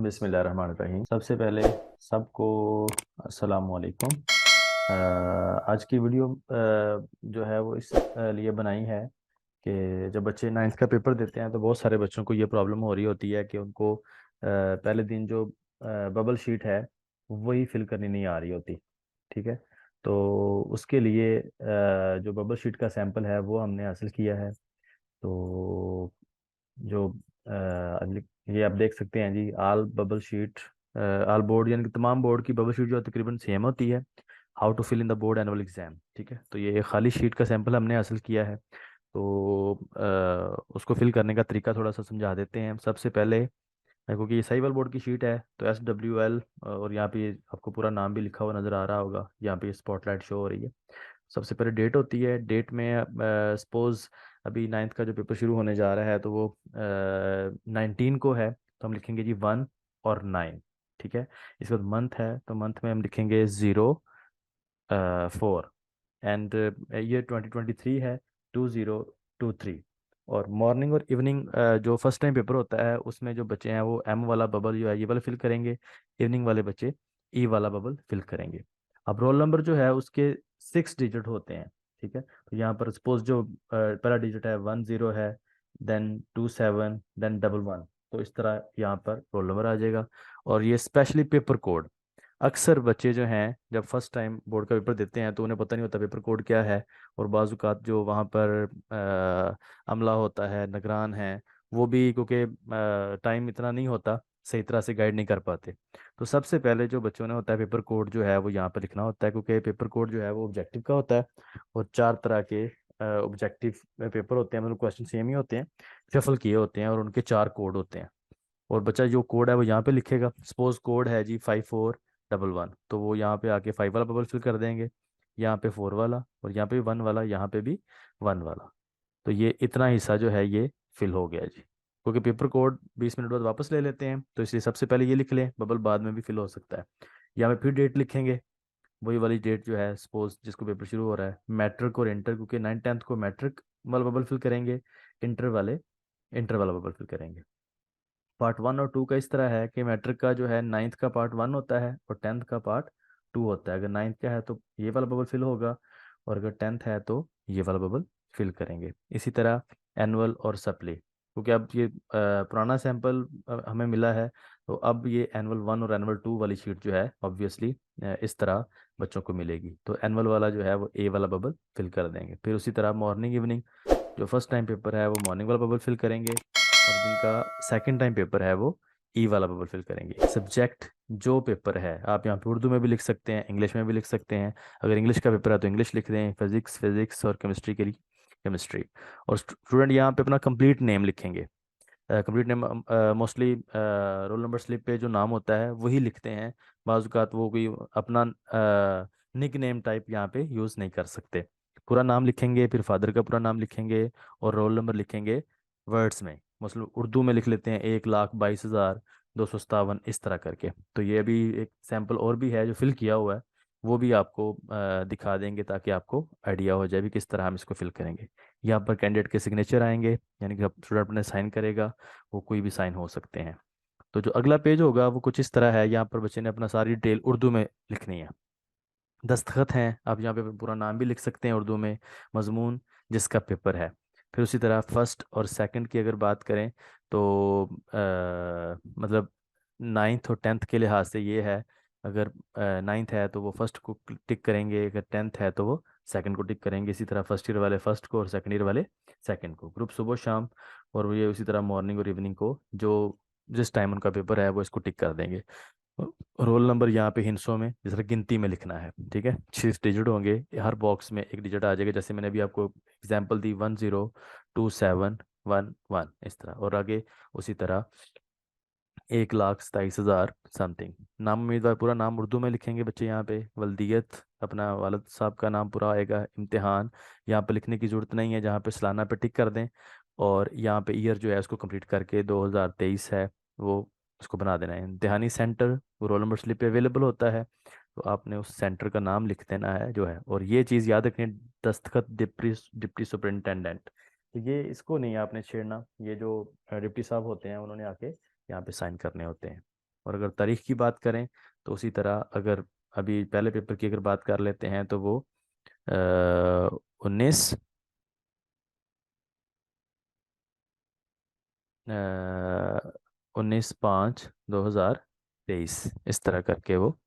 बिस्मिल्लाहिर्रहमानिर्रहीम। सबसे पहले सबको अस्सलाम वालेकुम। आज की वीडियो जो है वो इस लिए बनाई है कि जब बच्चे नाइन्थ का पेपर देते हैं तो बहुत सारे बच्चों को ये प्रॉब्लम हो रही होती है कि उनको पहले दिन जो बबल शीट है वही फिल करनी नहीं आ रही होती। ठीक है। तो उसके लिए जो बबल शीट का सैंपल है वो हमने हासिल किया है। तो जो ये आप देख सकते हैं जी, आल बबल शीट, आल बोर्ड यानी कि तमाम बोर्ड की बबल शीट जो है तकरीबन सेम होती है। How to fill in the board annual exam. ठीक है। तो ये एक खाली शीट का सैंपल हमने हासिल किया है। तो उसको फिल करने का तरीका थोड़ा सा समझा देते हैं। सबसे पहले क्योंकि ये साहिवाल बोर्ड की शीट है तो SWL, और यहाँ पे आपको पूरा नाम भी लिखा हुआ नज़र आ रहा होगा, यहाँ पे स्पॉटलाइट शो हो रही है। सबसे पहले डेट होती है। डेट में सपोज अभी नाइन्थ का जो पेपर शुरू होने जा रहा है तो वो 19 को है, तो हम लिखेंगे जी 1 और 9। ठीक है। इसके बाद मंथ है तो मंथ में हम लिखेंगे 0 4। एंड ये 2023 है, 2023। और मॉर्निंग और इवनिंग जो फर्स्ट टाइम पेपर होता है उसमें जो बच्चे हैं वो M वाला बबल जो है ये वाला फिल करेंगे। इवनिंग वाले बच्चे E वाला बबल फिल करेंगे। अब रोल नंबर जो है उसके 6 डिजिट होते हैं। ठीक है। तो यहाँ पर सपोज जो पहला डिजिट है 10 है, देन 27, देन 11। तो इस तरह यहाँ पर रोल नंबर आ जाएगा। और ये स्पेशली पेपर कोड, अक्सर बच्चे जो हैं जब फर्स्ट टाइम बोर्ड का पेपर देते हैं तो उन्हें पता नहीं होता पेपर कोड क्या है। और बाज़-ओ-कात जो वहाँ पर अमला होता है, निगरान है, वो भी क्योंकि टाइम इतना नहीं होता सही तरह से गाइड नहीं कर पाते। तो सबसे पहले जो बच्चों ने होता है पेपर कोड जो है वो यहाँ पर लिखना होता है, क्योंकि पेपर कोड जो है वो ऑब्जेक्टिव का होता है। और 4 तरह के ऑब्जेक्टिव पेपर होते हैं, मतलब क्वेश्चन सेम ही होते हैं, शफल किए होते हैं और उनके 4 कोड होते हैं। और बच्चा जो कोड है वो यहाँ पे लिखेगा। सपोज कोड है जी 5411, तो वो यहाँ पे आके 5 वाला बबल फिल कर देंगे, यहाँ पे 4 वाला, और यहाँ पे भी 1 वाला, यहाँ पे भी 1 वाला। तो ये इतना हिस्सा जो है ये फिल हो गया जी। क्योंकि पेपर कोड 20 मिनट बाद वापस ले लेते हैं तो इसलिए सबसे पहले ये लिख लें, बबल बाद में भी फिल हो सकता है। यहाँ पे फिर डेट लिखेंगे, वही वाली डेट जो है सपोज जिसको पेपर शुरू हो रहा है, मैट्रिक और इंटर, क्योंकि 9th 10th को मैट्रिक वाला बबल फिल करेंगे, इंटर वाले इंटर वाला बबल फिल करेंगे। पार्ट 1 और 2 का इस तरह है कि मैट्रिक का जो है नाइन्थ का पार्ट 1 होता है और 10th का पार्ट 2 होता है। अगर नाइन्थ का है तो ये वाला बबल फिल होगा, और अगर 10th है तो ये वाला बबल फिल करेंगे। इसी तरह एनुअल और सप्ली, क्योंकि अब ये पुराना सैंपल हमें मिला है, तो अब ये एनुअल 1 और एनुअल 2 वाली शीट जो है ऑब्वियसली इस तरह बच्चों को मिलेगी। तो एनुअल वाला जो है वो A वाला बबल फिल कर देंगे। फिर उसी तरह मॉर्निंग इवनिंग, जो फर्स्ट टाइम पेपर है वो मॉर्निंग वाला बबल फिल करेंगे, और जिनका सेकंड टाइम पेपर है वो ई वाला बबल फिल करेंगे। सब्जेक्ट जो पेपर है आप यहाँ पे उर्दू में भी लिख सकते हैं, इंग्लिश में भी लिख सकते हैं। अगर इंग्लिश का पेपर है तो इंग्लिश लिख दें, फिजिक्स फिजिक्स, और केमिस्ट्री के लिए केमिस्ट्री। और स्टूडेंट यहाँ पे अपना कंप्लीट नेम लिखेंगे। Complete name mostly roll number slip पे जो नाम होता है वही लिखते हैं। बाज़-औक़ात वो कोई अपना निक नेम टाइप यहाँ पे यूज़ नहीं कर सकते। पूरा नाम लिखेंगे, फिर फादर का पूरा नाम लिखेंगे, और रोल नंबर लिखेंगे वर्ड्स में। मतलब उर्दू में लिख लेते हैं 1,22,257 इस तरह करके। तो ये अभी एक सैंपल और भी है जो फिल किया हुआ है, वो भी आपको दिखा देंगे ताकि आपको आइडिया हो जाए भी किस तरह हम इसको फिल करेंगे। यहाँ पर कैंडिडेट के सिग्नेचर आएंगे, यानी कि स्टूडेंट अपने साइन करेगा, वो कोई भी साइन हो सकते हैं। तो जो अगला पेज होगा वो कुछ इस तरह है। यहाँ पर बच्चे ने अपना सारी डिटेल उर्दू में लिखनी है। दस्तखत हैं, आप यहाँ पे पूरा नाम भी लिख सकते हैं उर्दू में, मजमून जिसका पेपर है। फिर उसी तरह फर्स्ट और सेकंड की अगर बात करें तो मतलब 9th और 10th के लिहाज से ये है। अगर 9th है तो वो फर्स्ट को टिक करेंगे, अगर 10th है तो वो सेकंड को टिक करेंगे। इसी तरह फर्स्ट ईयर वाले फर्स्ट को और सेकंड ईयर वाले सेकंड को। ग्रुप सुबह शाम, और ये उसी तरह मॉर्निंग और इवनिंग को जो जिस टाइम उनका पेपर है वो इसको टिक कर देंगे। रोल नंबर यहाँ पे हिंसों में जिस तरह गिनती में लिखना है। ठीक है। 6 डिजिट होंगे, हर बॉक्स में एक डिजिट आ जाएगा, जैसे मैंने अभी आपको एग्जांपल दी 102711 इस तरह, और आगे उसी तरह 1,27,000 समथिंग। नाम उम्मीदवार पूरा नाम उर्दू में लिखेंगे बच्चे यहाँ पे, वल्दियत अपना वालिद साहब का नाम पूरा आएगा। इम्तिहान यहाँ पे लिखने की ज़रूरत नहीं है, जहाँ पे सालाना पे टिक कर दें, और यहाँ पे ईयर जो है उसको कंप्लीट करके 2023 है वो उसको बना देना है। इम्तिहानी सेंटर वो रोल नंबर स्लिप पे अवेलेबल होता है, तो आपने उस सेंटर का नाम लिख देना है जो है। और ये चीज़ याद रखनी है, दस्तखत डिप्टी डिप्टी सुपरिटेंडेंट, तो ये इसको नहीं आपने छेड़ना। ये जो डिप्टी साहब होते हैं उन्होंने आके यहाँ पे साइन करने होते हैं। और अगर तारीख की बात करें तो उसी तरह, अगर अभी पहले पेपर की अगर बात कर लेते हैं तो वो 19/5/2023 इस तरह करके वो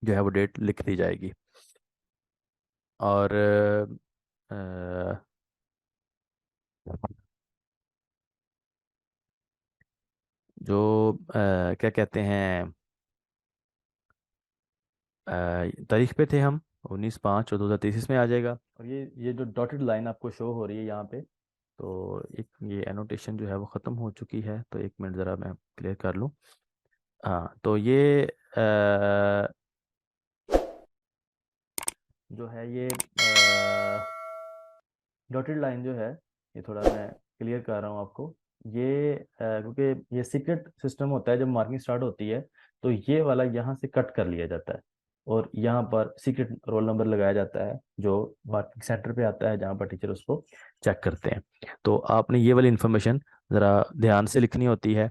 जो है वो डेट लिख दी जाएगी। और अ, जो क्या कहते हैं, तारीख पे थे हम 19/5/2023 में आ जाएगा। और ये जो डॉटेड लाइन आपको शो हो रही है यहाँ पे, तो एक ये एनोटेशन जो है वो ख़त्म हो चुकी है, तो एक मिनट ज़रा मैं क्लियर कर लूँ। हाँ, तो ये जो है ये डॉटेड लाइन जो है, ये थोड़ा मैं क्लियर कर रहा हूँ आपको। ये क्योंकि ये सीक्रेट सिस्टम होता है, जब मार्किंग स्टार्ट होती है तो ये वाला यहाँ से कट कर लिया जाता है और यहाँ पर सीक्रेट रोल नंबर लगाया जाता है जो मार्किंग सेंटर पे आता है, जहाँ पर टीचर उसको चेक करते हैं। तो आपने ये वाली इन्फॉर्मेशन ज़रा ध्यान से लिखनी होती है।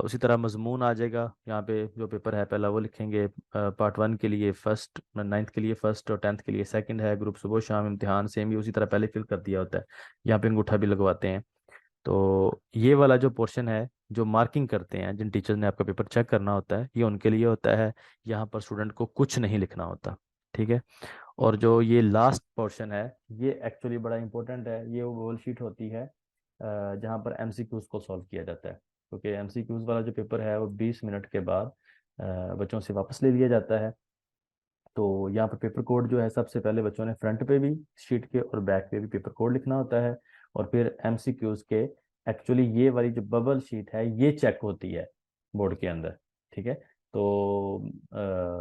उसी तरह मजमून आ जाएगा यहाँ पे, जो पेपर है पहला वो लिखेंगे। पार्ट 1 के लिए फर्स्ट, 9th के लिए फर्स्ट और 10th के लिए सेकंड है। ग्रुप सुबह शाम इम्तिहान सेम ही उसी तरह पहले फिल कर दिया होता है, यहाँ पे अंगूठा भी लगवाते हैं। तो ये वाला जो पोर्शन है, जो मार्किंग करते हैं, जिन टीचर ने आपका पेपर चेक करना होता है, ये उनके लिए होता है। यहाँ पर स्टूडेंट को कुछ नहीं लिखना होता, ठीक है। और जो ये लास्ट पोर्शन है, ये एक्चुअली बड़ा इंपॉर्टेंट है। ये वो गोल शीट होती है जहाँ पर एमसीक्यूज को सॉल्व किया जाता है, क्योंकि एमसीक्यूज वाला जो पेपर है वो 20 मिनट के बाद बच्चों से वापस ले लिया जाता है। तो यहाँ पर पेपर कोड जो है, सबसे पहले बच्चों ने फ्रंट पे भी शीट के और बैक पे भी पेपर कोड लिखना होता है। और फिर एमसीक्यूज के, एक्चुअली ये वाली जो बबल शीट है ये चेक होती है बोर्ड के अंदर, ठीक है। तो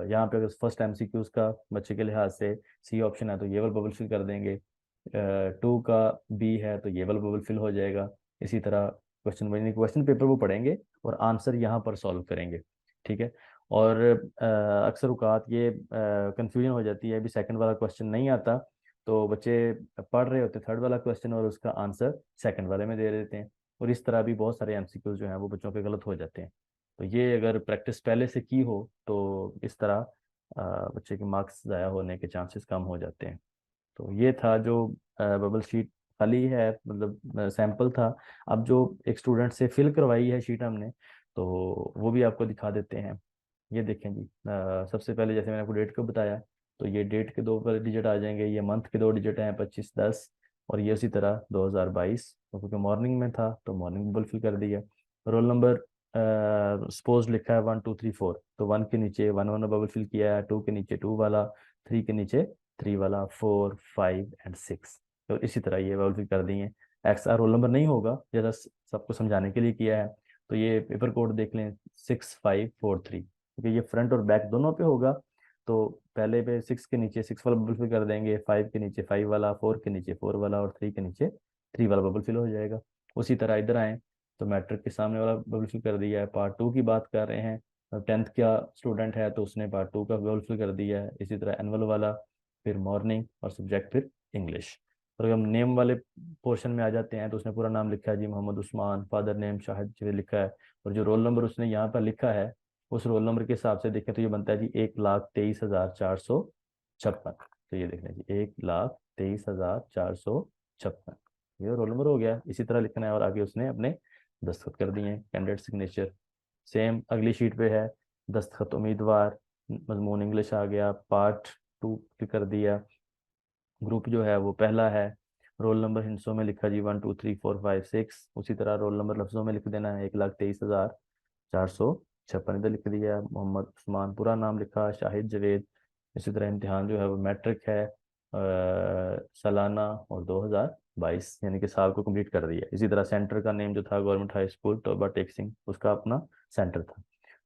यहाँ पे अगर फर्स्ट एमसीक्यूज का बच्चे के लिहाज से सी ऑप्शन है तो ये वाला बबल फिल कर देंगे। 2 का बी है तो ये वाला बबल फिल हो जाएगा। इसी तरह क्वेश्चन पेपर वो पढ़ेंगे और आंसर यहाँ पर सॉल्व करेंगे, ठीक है। और अक्सर औकात ये कंफ्यूजन हो जाती है, अभी सेकंड वाला क्वेश्चन नहीं आता तो बच्चे पढ़ रहे होते थर्ड वाला क्वेश्चन और उसका आंसर सेकंड वाले में दे देते हैं। और इस तरह भी बहुत सारे एमसीक्यूज जो हैं वो बच्चों के गलत हो जाते हैं। तो ये अगर प्रैक्टिस पहले से की हो तो इस तरह बच्चे के मार्क्स ज़ाया होने के चांसेस कम हो जाते हैं। तो ये था जो बबल शीट खाली है, मतलब सैंपल था। अब जो एक स्टूडेंट से फिल करवाई है शीट हमने, तो वो भी आपको दिखा देते हैं। ये देखें जी, सबसे पहले जैसे मैंने आपको डेट को बताया, तो ये डेट के दो पहले डिजिट आ जाएंगे, ये मंथ के दो डिजिट हैं 25/10, और ये उसी तरह 2022। तो क्योंकि मॉर्निंग में था तो मॉर्निंग बबल फिल कर दिया। रोल नंबर सपोज लिखा है 1 2 3 4, तो 1 के नीचे 1 1 बबल फिल किया है, 2 के नीचे 2 वाला, 3 के नीचे 3 वाला, 4 5 एंड 6। तो इसी तरह ये बबल फिल कर दिए। एक्स्ट्रा रोल नंबर नहीं होगा, जरा सबको समझाने के लिए किया है। तो ये पेपर कोड देख लें, 6543, क्योंकि ये फ्रंट और बैक दोनों पे होगा। तो पहले पे 6 के नीचे 6 वाला बबल फिल कर देंगे, 5 के नीचे 5 वाला, 4 के नीचे 4 वाला और 3 के नीचे 3 वाला बबल फिल हो जाएगा। उसी तरह इधर आए तो मैट्रिक के सामने वाला बबल फिल कर दिया है। पार्ट 2 की बात कर रहे हैं, 10th का स्टूडेंट है तो उसने पार्ट 2 का बबल फिल कर दिया है। इसी तरह एनुअल वाला, फिर मॉर्निंग और सब्जेक्ट फिर इंग्लिश। और अगर हम नेम वाले पोर्शन में आ जाते हैं तो उसने पूरा नाम लिखा है जी, मोहम्मद उस्मान, फादर नेम शाहिद जी लिखा है। और जो रोल नंबर उसने यहाँ पर लिखा है, उस रोल नंबर के हिसाब से देखें तो ये बनता है जी 1,23,456। तो ये देख लें जी 1,23,456, ये रोल नंबर हो गया। इसी तरह लिखना है और आगे उसने अपने दस्तखत कर दिए हैं, कैंडिडेट सिग्नेचर। सेम अगली शीट पे है, दस्तखत उम्मीदवार, मजमून इंग्लिश आ गया, पार्ट 2 कर दिया। ग्रुप जो है वो पहला है। रोल नंबर हिंसों में लिखा जी 1 2 3 4 5 6। उसी तरह रोल नंबर लफ्जों में लिख देना है, 1,23,456 इधर लिख दिया। मोहम्मद उस्मान पूरा नाम लिखा, शाहिद जवेद। इसी तरह इम्तिहान जो है वो मैट्रिक है, सालाना और 2022 यानी कि साल को कंप्लीट कर दिया। इसी तरह सेंटर का नेम जो था government high school Toba Tek Singh, उसका अपना सेंटर था।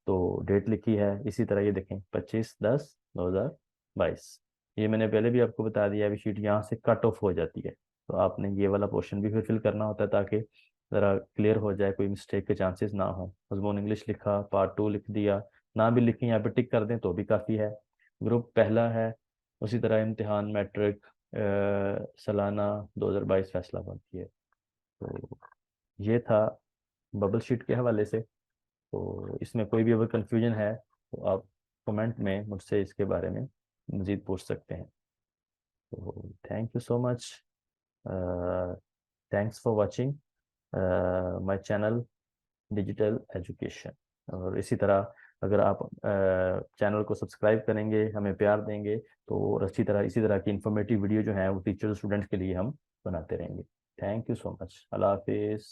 तो डेट लिखी है इसी तरह, ये देखें 25/10/2022। ये मैंने पहले भी आपको बता दिया, अभी शीट यहाँ से कट ऑफ हो जाती है। तो आपने ये वाला पोर्शन भी फिर फिल करना होता है ताकि ज़रा क्लियर हो जाए, कोई मिस्टेक के चांसेस ना हो। मजमून इंग्लिश लिखा, पार्ट 2 लिख दिया, ना भी लिखें यहाँ पे टिक कर दें तो भी काफ़ी है। ग्रुप पहला है। उसी तरह इम्तिहान मैट्रिक सालाना 2022 फैसला बाकी है। तो ये था बबल शीट के हवाले से। तो इसमें कोई भी अगर कन्फ्यूजन है तो आप कमेंट में मुझसे इसके बारे में मज़ीद पूछ सकते हैं। तो thank you so much, thanks for watching my channel digital education. और इसी तरह अगर आप चैनल को सब्सक्राइब करेंगे, हमें प्यार देंगे, तो और इसी तरह की इंफॉर्मेटिव वीडियो जो है वो टीचर स्टूडेंट्स के लिए हम बनाते रहेंगे। Thank you so much. अल्लाह हाफिज़।